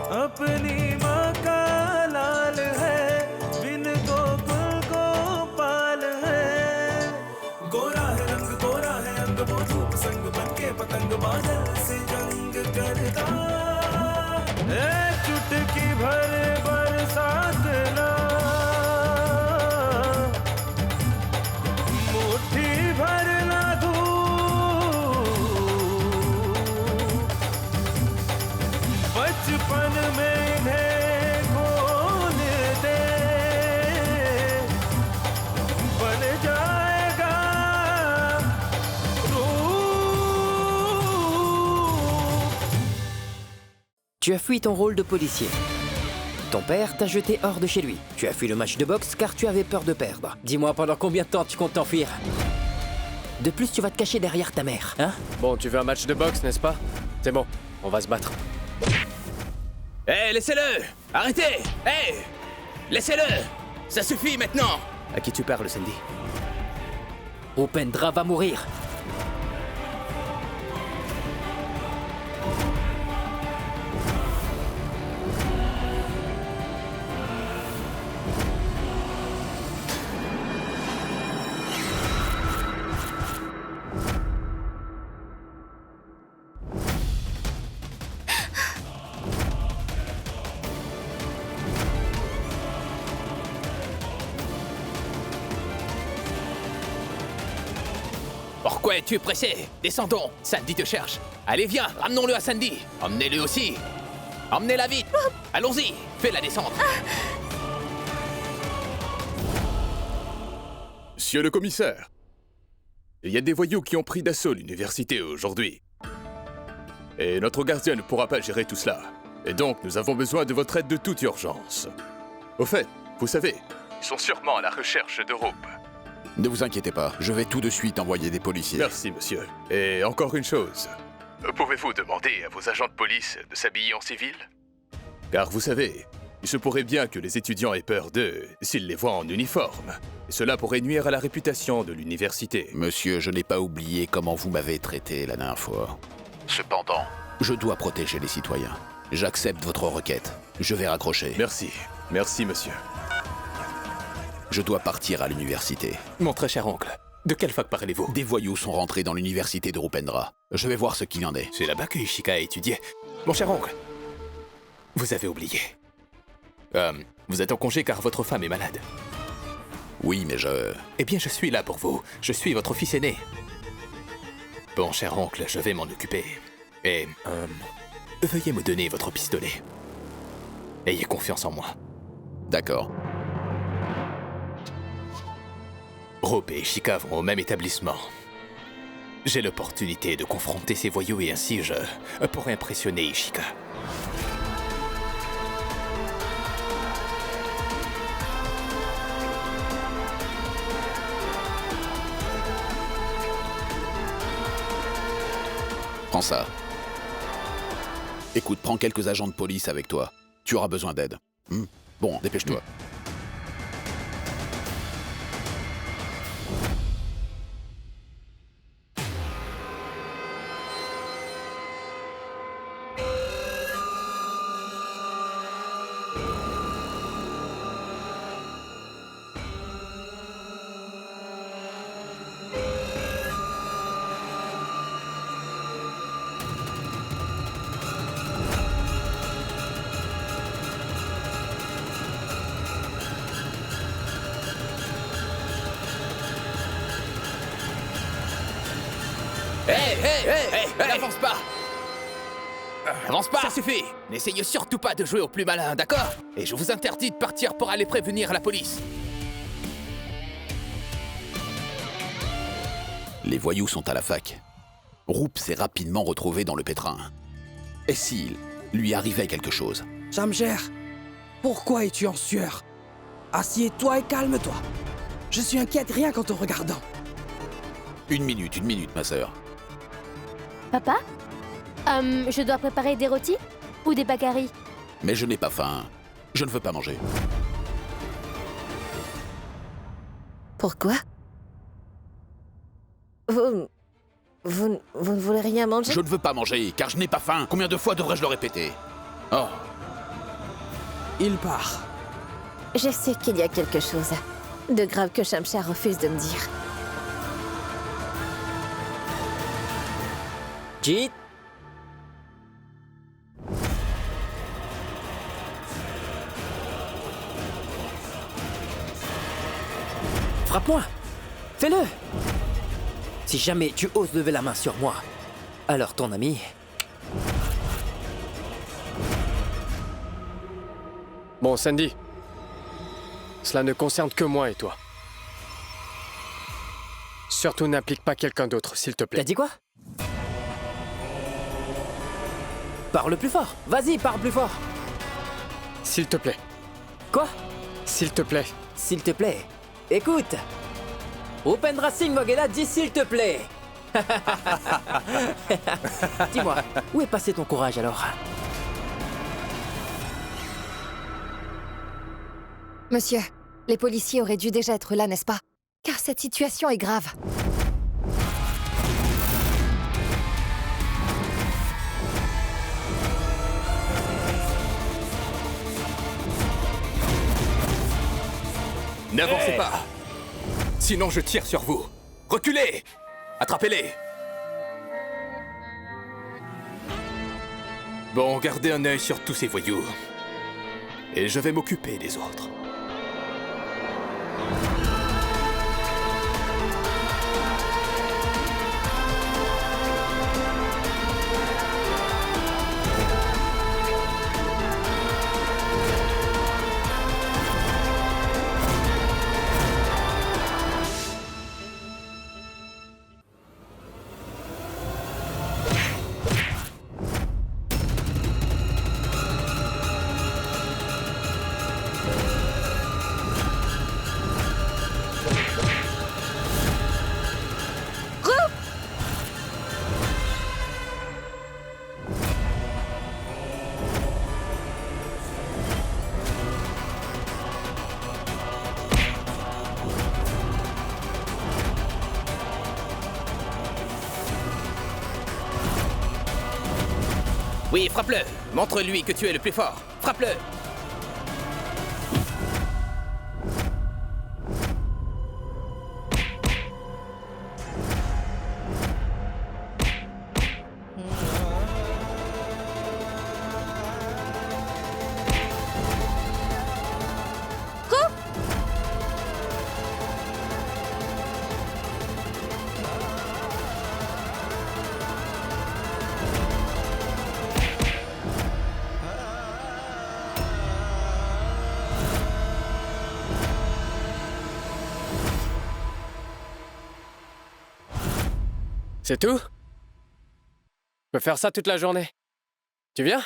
अपनी माँ का लाल है, बिन गोकुल गोपाल है। गोरा है रंग, गोरा है अंग, वो धूप संग बनके पतंग बादल से जंग करता। चुटकी भर बरसात ना, मुट्ठी भर ना धूप, बचपन में इन्हें खोल दे, बन जाएगा रूप। Tu as fui ton rôle de policier. Ton père t'a jeté hors de chez lui. Tu as fui le match de boxe car tu avais peur de perdre. Dis-moi pendant combien de temps tu comptes t'enfuir? De plus, tu vas te cacher derrière ta mère, hein? Bon, tu veux un match de boxe, n'est-ce pas? C'est bon, on va se battre. Hé, laissez-le! Arrêtez! Hé! Laissez-le! Ça suffit maintenant! À qui tu parles, Sandy? Upendra va mourir. Pourquoi es-tu pressé? Descendons! Sandy te cherche! Allez, viens! Ramenons-le à Sandy! Emmenez-le aussi! Emmenez-la vite! Allons-y! Fais-la descendre! Monsieur le commissaire, il y a des voyous qui ont pris d'assaut l'université aujourd'hui. Et notre gardien ne pourra pas gérer tout cela. Et donc, nous avons besoin de votre aide de toute urgence. Au fait, vous savez, ils sont sûrement à la recherche de Rope. Ne vous inquiétez pas, je vais tout de suite envoyer des policiers. Merci, monsieur. Et encore une chose. Pouvez-vous demander à vos agents de police de s'habiller en civil? Car vous savez, il se pourrait bien que les étudiants aient peur d'eux s'ils les voient en uniforme. Et cela pourrait nuire à la réputation de l'université. Monsieur, je n'ai pas oublié comment vous m'avez traité la dernière fois. Cependant, je dois protéger les citoyens. J'accepte votre requête. Je vais raccrocher. Merci. Merci, monsieur. Je dois partir à l'université. Mon très cher oncle, de quelle fac parlez-vous? Des voyous sont rentrés dans l'université de Rupendra. Je vais voir ce qu'il en est. C'est là-bas que Ishika a étudié. Mon cher oncle, vous avez oublié. Vous êtes en congé car votre femme est malade. Oui, mais Eh bien, je suis là pour vous. Je suis votre fils aîné. Bon, cher oncle, je vais m'en occuper. Et, veuillez me donner votre pistolet. Ayez confiance en moi. D'accord. Rope et Ishika vont au même établissement. J'ai l'opportunité de confronter ces voyous et ainsi je pourrai impressionner Ishika. Prends ça. Écoute, prends quelques agents de police avec toi. Tu auras besoin d'aide. Bon, dépêche-toi. Hey, n'avance pas! Avance pas! Ça suffit! N'essayez surtout pas de jouer au plus malin, d'accord? Et je vous interdis de partir pour aller prévenir la police. Les voyous sont à la fac. Roop s'est rapidement retrouvé dans le pétrin. Et s'il lui arrivait quelque chose? Jamger, pourquoi es-tu en sueur? Assieds-toi et calme-toi. Je suis inquiète rien qu'en te regardant. Une minute, ma sœur. Papa? Je dois préparer des rôtis ou des bagaris? Mais je n'ai pas faim. Je ne veux pas manger. Pourquoi? Vous ne voulez rien manger? Je ne veux pas manger, car je n'ai pas faim. Combien de fois devrais-je le répéter? Oh, il part. Je sais qu'il y a quelque chose de grave que Shamsha refuse de me dire. Jit. Frappe-moi. Fais-le. Si jamais tu oses lever la main sur moi, alors ton ami... Bon, Sandy. Cela ne concerne que moi et toi. Surtout n'implique pas quelqu'un d'autre, s'il te T'as plaît. dit quoi? Parle plus fort. Vas-y, parle plus fort. S'il te plaît. Quoi? S'il te plaît. S'il te plaît. Écoute. Upendra Singh Waghela dit s'il te plaît. Dis-moi, où est passé ton courage alors? Monsieur, les policiers auraient dû déjà être là, n'est-ce pas? Car cette situation est grave. N'avancez pas. Sinon, je tire sur vous. Reculez. Attrapez-les. Bon, gardez un œil sur tous ces voyous. Et je vais m'occuper des autres. Oui, frappe-le. Montre-lui que tu es le plus fort. Frappe-le. C'est tout? Je peux faire ça toute la journée. Tu viens?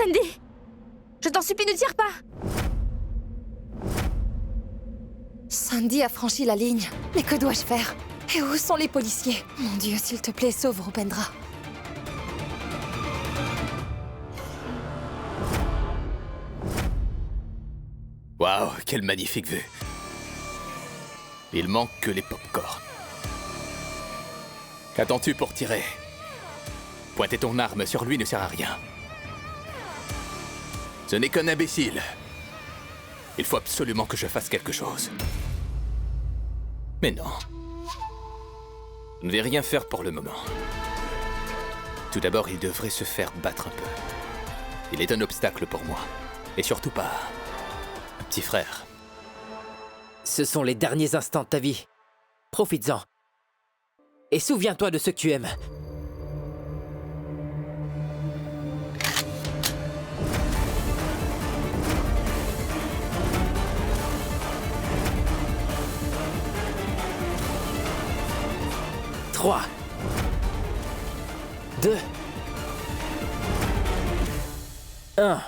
Sandy! Je t'en supplie, ne tire pas! Sandy a franchi la ligne. Mais que dois-je faire? Et où sont les policiers? Mon Dieu, s'il te plaît, sauve Rupendra. Waouh, quelle magnifique vue. Il manque que les pop-corn. Qu'attends-tu pour tirer? Pointer ton arme sur lui ne sert à rien. Ce n'est qu'un imbécile. Il faut absolument que je fasse quelque chose. Mais non. Je ne vais rien faire pour le moment. Tout d'abord, il devrait se faire battre un peu. Il est un obstacle pour moi. Et surtout pas un petit frère. Ce sont les derniers instants de ta vie. Profites-en. Et souviens-toi de ceux que tu aimes. Trois. 2. 1.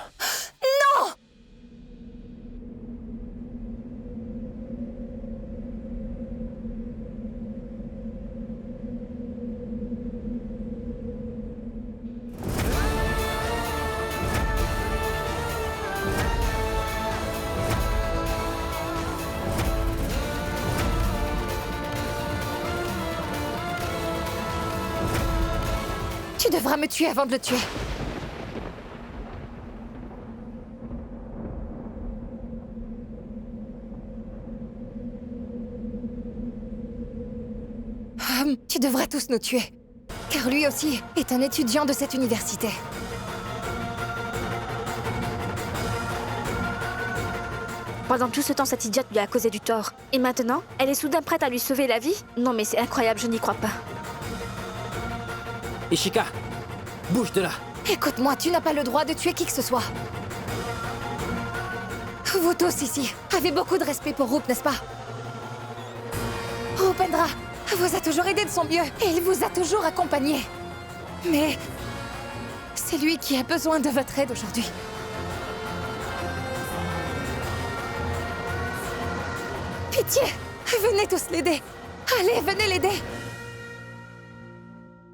Tu devras me tuer avant de le tuer. Tu devras tous nous tuer. Car lui aussi est un étudiant de cette université. Pendant tout ce temps, cette idiote lui a causé du tort. Et maintenant, elle est soudain prête à lui sauver la vie? Non mais c'est incroyable, je n'y crois pas. Ishika, bouge de là. Écoute-moi, tu n'as pas le droit de tuer qui que ce soit. Vous tous ici avez beaucoup de respect pour Rup, n'est-ce pas? Rupendra vous a toujours aidé de son mieux et il vous a toujours accompagné. Mais c'est lui qui a besoin de votre aide aujourd'hui. Pitié, venez tous l'aider. Allez, venez l'aider.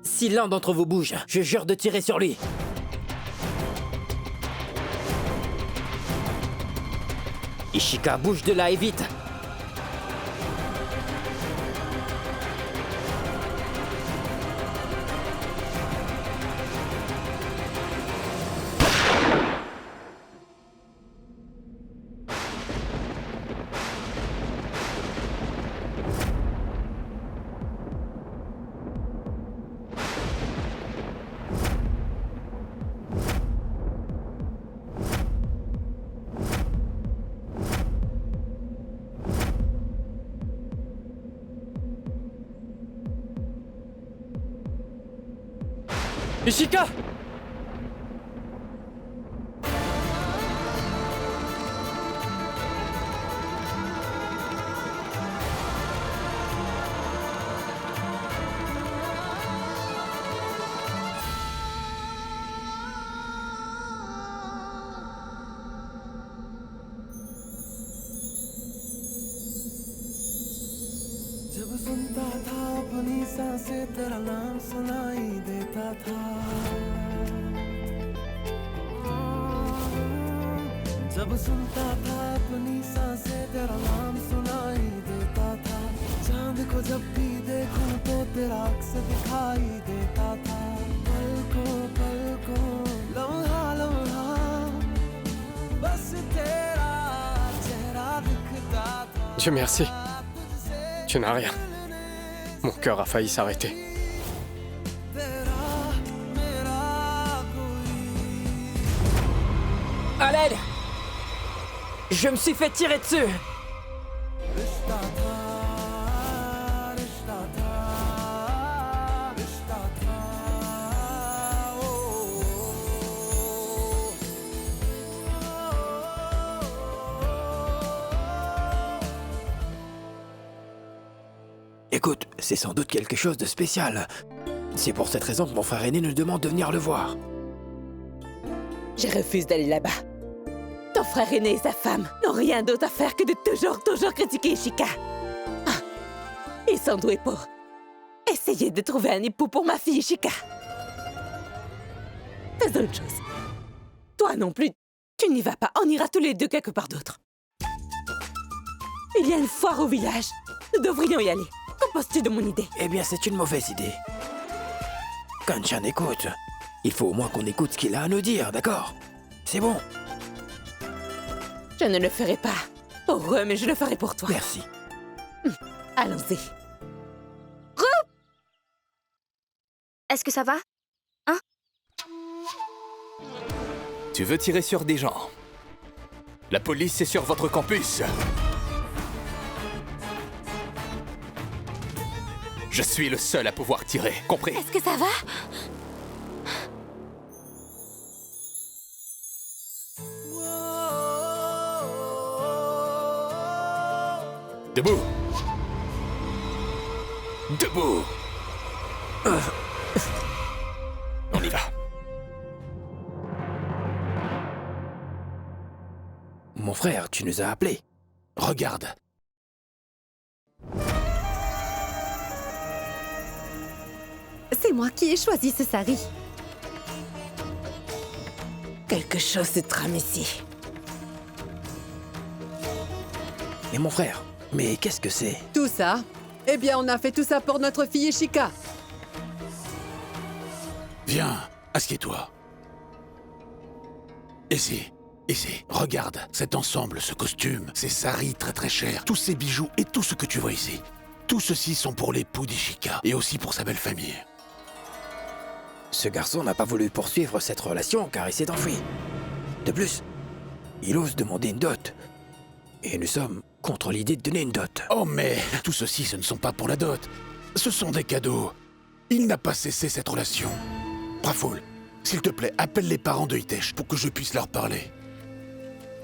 Si l'un d'entre vous bouge, je jure de tirer sur lui. Ishika, bouge de là et vite. Ishika! जब सुनता था अपनी सांसें तेरा नाम सुनाई देता था जब सुनता था अपनी सांसें तेरा नाम सुनाई देता था चांद को जब भी देखूं तो तेरा अक्स दिखाई देता था पलकों लम्हा लम्हा बस तेरा चेहरा दिखता था Dieu merci. Tu n'as rien. Mon cœur a failli s'arrêter. À l'aide! Je me suis fait tirer dessus! Écoute, c'est sans doute quelque chose de spécial. C'est pour cette raison que mon frère aîné nous demande de venir le voir. Je refuse d'aller là-bas. Ton frère aîné et sa femme n'ont rien d'autre à faire que de toujours critiquer Ishika. Ah, ils sont doués pour essayer de trouver un époux pour ma fille Ishika. Fais autre chose. Toi non plus, tu n'y vas pas. On ira tous les deux quelque part d'autre. Il y a une foire au village. Nous devrions y aller. Qu'en penses-tu de mon idée? Eh bien, c'est une mauvaise idée. Kanchan, écoute. Il faut au moins qu'on écoute ce qu'il a à nous dire, d'accord? C'est bon. Je ne le ferai pas pour eux, mais je le ferai pour toi. Merci. Allons-y. Est-ce que ça va? Hein? Tu veux tirer sur des gens. La police est sur votre campus. Je suis le seul à pouvoir tirer, compris? Est-ce que ça va? Debout! Debout! On y va. Mon frère, tu nous as appelés. Regarde. C'est moi qui ai choisi ce sari. Quelque chose se trame ici. Mais mon frère, mais qu'est-ce que c'est? Tout ça? Eh bien, on a fait tout ça pour notre fille Ishika. Viens, assieds-toi. Ici, regarde, cet ensemble, ce costume, ces saris très chers, tous ces bijoux et tout ce que tu vois ici. Tout ceci sont pour l'époux d'Ishika et aussi pour sa belle famille. Ce garçon n'a pas voulu poursuivre cette relation car il s'est enfui. De plus, il ose demander une dot. Et nous sommes contre l'idée de donner une dot. Oh mais, tout ceci, ce ne sont pas pour la dot. Ce sont des cadeaux. Il n'a pas cessé cette relation. Prafoul, s'il te plaît, appelle les parents de Hitesh pour que je puisse leur parler.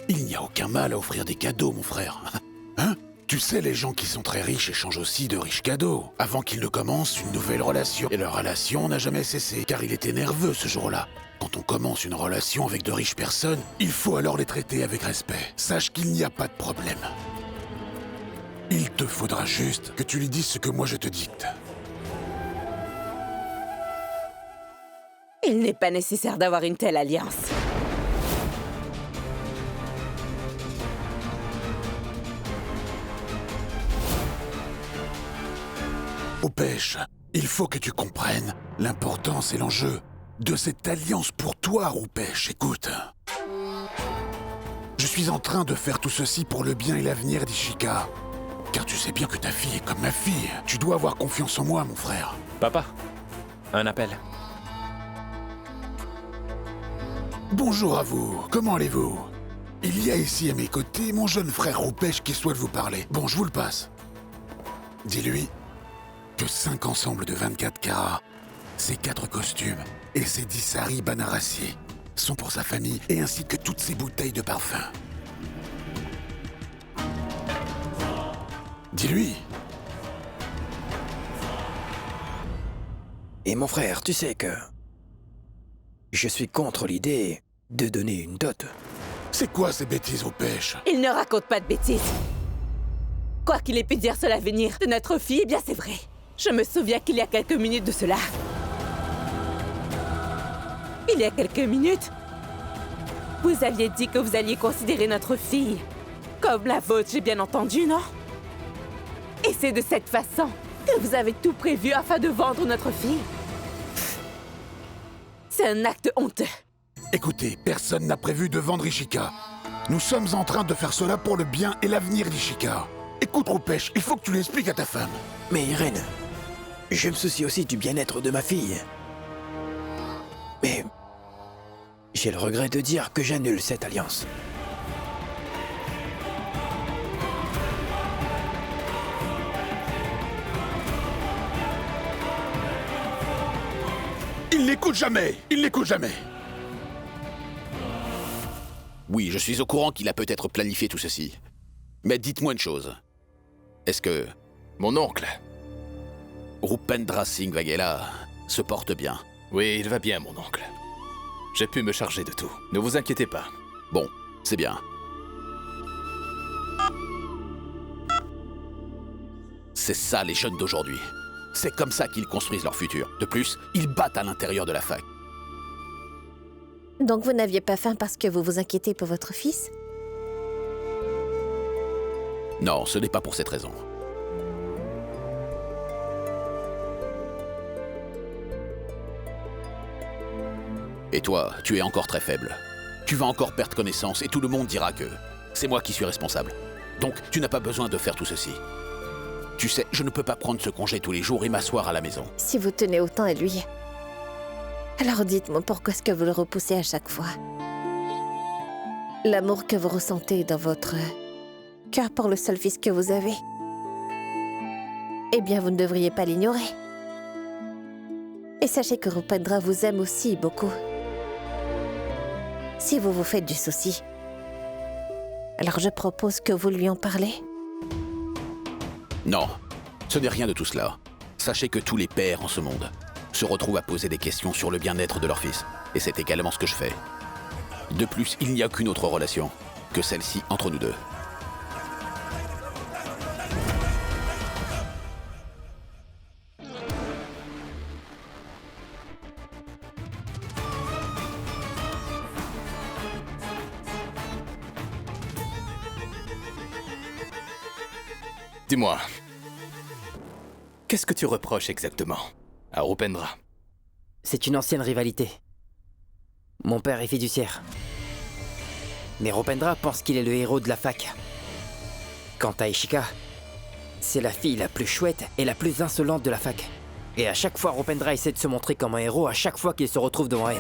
Il n'y a aucun mal à offrir des cadeaux, mon frère. Hein? Tu sais, les gens qui sont très riches échangent aussi de riches cadeaux, avant qu'ils ne commencent une nouvelle relation. Et leur relation n'a jamais cessé, car il était nerveux ce jour-là. Quand on commence une relation avec de riches personnes, il faut alors les traiter avec respect. Sache qu'il n'y a pas de problème. Il te faudra juste que tu lui dises ce que moi je te dicte. Il n'est pas nécessaire d'avoir une telle alliance. Upesh, il faut que tu comprennes l'importance et l'enjeu de cette alliance pour toi, Upesh. Écoute. Je suis en train de faire tout ceci pour le bien et l'avenir d'Ishika. Car tu sais bien que ta fille est comme ma fille. Tu dois avoir confiance en moi, mon frère. Papa, un appel. Bonjour à vous, comment allez-vous? Il y a ici à mes côtés mon jeune frère Upesh qui souhaite vous parler. Bon, je vous le passe. Dis-lui que 5 ensembles de 24 carats, ces 4 costumes et ces 10 saris banarassiers sont pour sa famille et ainsi que toutes ces bouteilles de parfum. Dis-lui. Et mon frère, tu sais que... je suis contre l'idée de donner une dot. C'est quoi ces bêtises au pêche? Il ne raconte pas de bêtises. Quoi qu'il ait pu dire sur l'avenir de notre fille, eh bien c'est vrai. Je me souviens qu'il y a quelques minutes de cela. Il y a quelques minutes, vous aviez dit que vous alliez considérer notre fille comme la vôtre, j'ai bien entendu, non? Et c'est de cette façon que vous avez tout prévu afin de vendre notre fille? C'est un acte honteux. Écoutez, personne n'a prévu de vendre Ishika. Nous sommes en train de faire cela pour le bien et l'avenir d'Ishika. Écoute, Rupesh, il faut que tu l'expliques à ta femme. Mais Irène, je me soucie aussi du bien-être de ma fille. Mais... j'ai le regret de dire que j'annule cette alliance. Il n'écoute jamais! Il n'écoute jamais! Oui, je suis au courant qu'il a peut-être planifié tout ceci. Mais dites-moi une chose. Est-ce que... Mon oncle. Rupendra Singh Vaghela se porte bien? Oui, il va bien, mon oncle. J'ai pu me charger de tout. Ne vous inquiétez pas. Bon, c'est bien. C'est ça les jeunes d'aujourd'hui. C'est comme ça qu'ils construisent leur futur. De plus, ils battent à l'intérieur de la fac. Donc vous n'aviez pas faim parce que vous vous inquiétez pour votre fils? Non, ce n'est pas pour cette raison. Et toi, tu es encore très faible. Tu vas encore perdre connaissance et tout le monde dira que c'est moi qui suis responsable. Donc, tu n'as pas besoin de faire tout ceci. Tu sais, je ne peux pas prendre ce congé tous les jours et m'asseoir à la maison. Si vous tenez autant à lui, alors dites-moi pourquoi est-ce que vous le repoussez à chaque fois? L'amour que vous ressentez dans votre cœur pour le seul fils que vous avez, eh bien, vous ne devriez pas l'ignorer. Et sachez que Rupendra vous aime aussi beaucoup. Si vous vous faites du souci, alors je propose que vous lui en parlez. Non, ce n'est rien de tout cela. Sachez que tous les pères en ce monde se retrouvent à poser des questions sur le bien-être de leur fils. Et c'est également ce que je fais. De plus, il n'y a qu'une autre relation que celle-ci entre nous deux. Dis-moi, qu'est-ce que tu reproches exactement à Rupendra? C'est une ancienne rivalité. Mon père est fiduciaire. Mais Rupendra pense qu'il est le héros de la fac. Quant à Ishika, c'est la fille la plus chouette et la plus insolente de la fac. Et à chaque fois, Rupendra essaie de se montrer comme un héros à chaque fois qu'il se retrouve devant elle.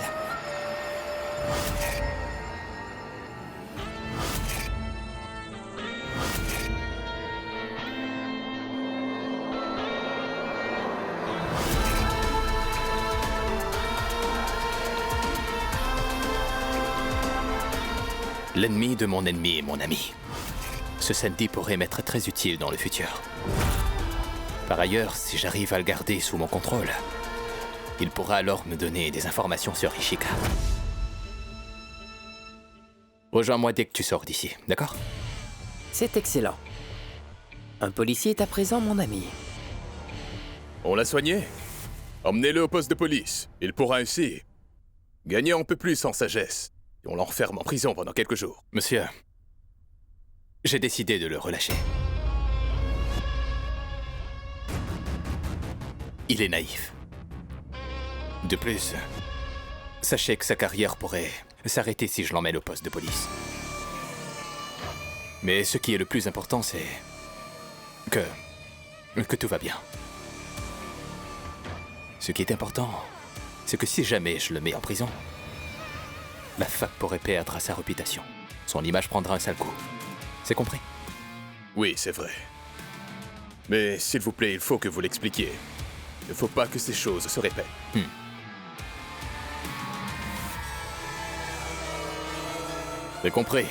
L'ennemi de mon ennemi est mon ami. Ce Sandy pourrait m'être très utile dans le futur. Par ailleurs, si j'arrive à le garder sous mon contrôle, il pourra alors me donner des informations sur Ishika. Rejoins-moi dès que tu sors d'ici, d'accord? C'est excellent. Un policier est à présent mon ami. On l'a soigné? Emmenez-le au poste de police. Il pourra ainsi gagner un peu plus en sagesse. Et on l'enferme en prison pendant quelques jours. Monsieur, j'ai décidé de le relâcher. Il est naïf. De plus, sachez que sa carrière pourrait s'arrêter si je l'emmène au poste de police. Mais ce qui est le plus important, c'est que tout va bien. Ce qui est important, c'est que si jamais je le mets en prison, la fac pourrait perdre sa réputation. Son image prendra un sale coup. C'est compris? Oui, c'est vrai. Mais s'il vous plaît, il faut que vous l'expliquiez. Il ne faut pas que ces choses se répètent. J'ai compris.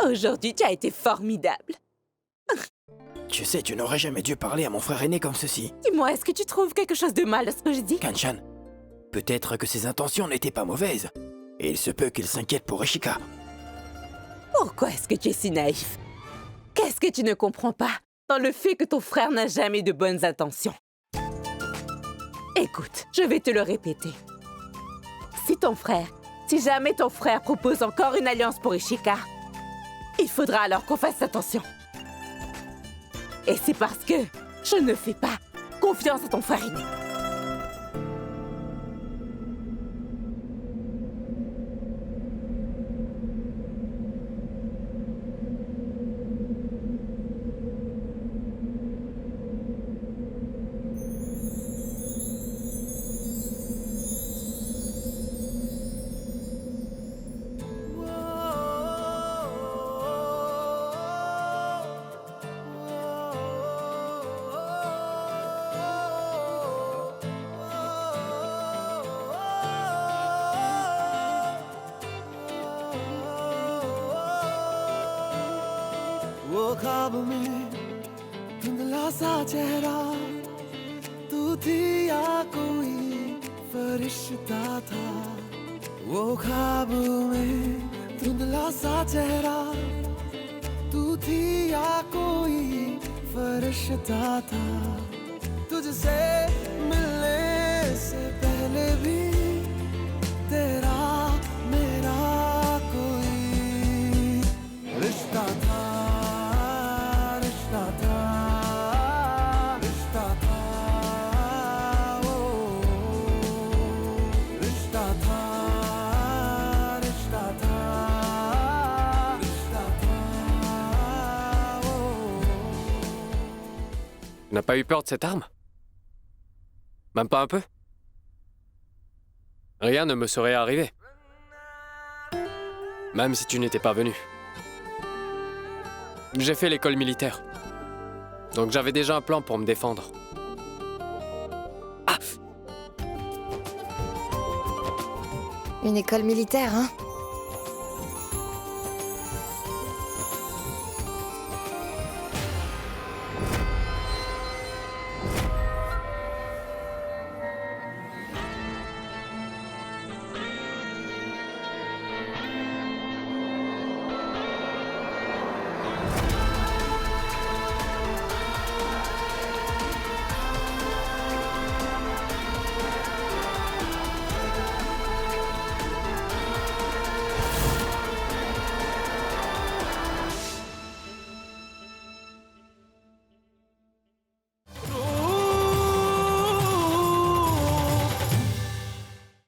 Aujourd'hui, tu as été formidable. Tu sais, tu n'aurais jamais dû parler à mon frère aîné comme ceci. Dis-moi, est-ce que tu trouves quelque chose de mal à ce que je dis? Kanchan, peut-être que ses intentions n'étaient pas mauvaises. Et il se peut qu'il s'inquiète pour Ishika. Pourquoi est-ce que tu es si naïf? Qu'est-ce que tu ne comprends pas dans le fait que ton frère n'a jamais de bonnes intentions? Écoute, je vais te le répéter. Si jamais ton frère propose encore une alliance pour Ishika, il faudra alors qu'on fasse attention. Et c'est parce que je ne fais pas confiance à ton frère aîné. वो ख्वाब में धुंधला सा चेहरा तू थी या कोई फरिश्ता था वो ख्वाब में धुंधला सा चेहरा तू थी या कोई फरिश्ता था तुझसे मिलने से पहले भी तेरा मेरा कोई रिश्ता था रिश्ता था रिश्ता था ओ रिश्ता था रिश्ता था रिश्ता था ओ Tu n'as pas eu peur de cette arme? Même pas un peu? Rien ne me serait arrivé. Même si tu n'étais pas venu. J'ai fait l'école militaire. Donc j'avais déjà un plan pour me défendre. Une école militaire, hein?